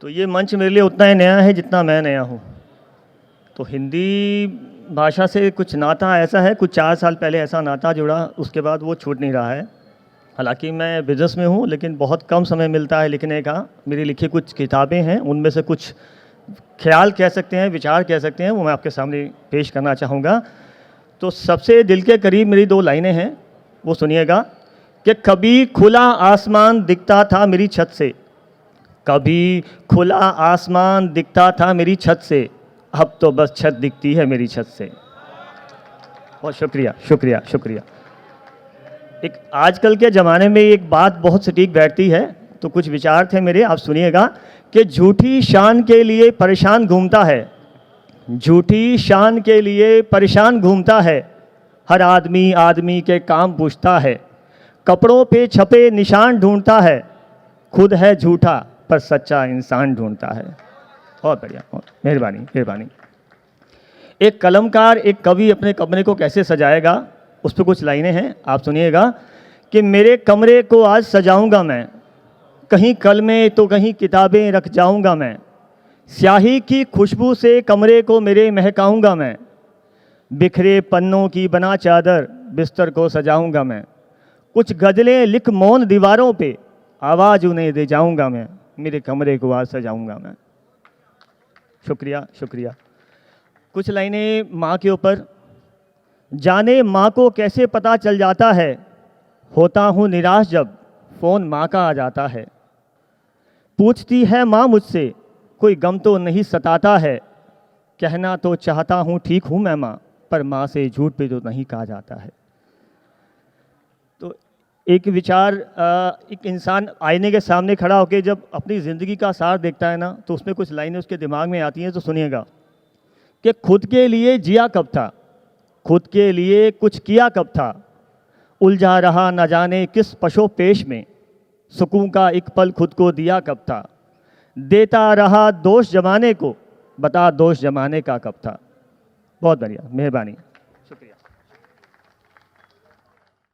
तो ये मंच मेरे लिए उतना ही नया है जितना मैं नया हूँ। तो हिंदी भाषा से कुछ नाता ऐसा है, कुछ 4 साल पहले ऐसा नाता जुड़ा, उसके बाद वो छूट नहीं रहा है। हालांकि मैं बिज़नेस में हूँ, लेकिन बहुत कम समय मिलता है लिखने का। मेरी लिखी कुछ किताबें हैं, उनमें से कुछ ख्याल कह सकते हैं, विचार कह सकते हैं, वो मैं आपके सामने पेश करना चाहूँगा। तो सबसे दिल के करीब मेरी 2 लाइनें हैं, वो सुनिएगा कि कभी खुला आसमान दिखता था मेरी छत से, कभी खुला आसमान दिखता था मेरी छत से, अब तो बस छत दिखती है मेरी छत से। बहुत शुक्रिया, शुक्रिया, शुक्रिया। एक आजकल के ज़माने में एक बात बहुत सटीक बैठती है, तो कुछ विचार थे मेरे, आप सुनिएगा कि झूठी शान के लिए परेशान घूमता है, झूठी शान के लिए परेशान घूमता है, हर आदमी आदमी के काम पूछता है, कपड़ों पे छपे निशान ढूंढता है, खुद है झूठा पर सच्चा इंसान ढूंढता है। बहुत बढ़िया, मेहरबानी, मेहरबानी। एक कलमकार, एक कवि अपने कमरे को कैसे सजाएगा, उस पर कुछ लाइनें हैं, आप सुनिएगा कि मेरे कमरे को आज सजाऊंगा मैं, कहीं कलमें तो कहीं किताबें रख जाऊंगा मैं, स्याही की खुशबू से कमरे को मेरे महकाऊंगा मैं, बिखरे पन्नों की बना चादर बिस्तर को सजाऊंगा मैं, कुछ गज़लें लिख मौन दीवारों पे आवाज़ उन्हें दे जाऊंगा मैं, मेरे कमरे को आज सजाऊंगा मैं। शुक्रिया, शुक्रिया। कुछ लाइनें माँ के ऊपर। जाने माँ को कैसे पता चल जाता है, होता हूँ निराश जब फ़ोन माँ का आ जाता है, पूछती है माँ मुझसे कोई गम तो नहीं सताता है, कहना तो चाहता हूँ ठीक हूँ मैं माँ, पर माँ से झूठ पे तो नहीं कहा जाता है। तो एक विचार, एक इंसान आईने के सामने खड़ा होकर जब अपनी ज़िंदगी का सार देखता है ना, तो उसमें कुछ लाइनें उसके दिमाग में आती हैं, तो सुनिएगा कि खुद के लिए जिया कब था, खुद के लिए कुछ किया कब था, उलझा रहा न जाने किस पशो पेश में, सुकून का एक पल खुद को दिया कब था, देता रहा दोष जमाने को, बता दोष जमाने का कब था। बहुत बढ़िया, मेहरबानी, शुक्रिया।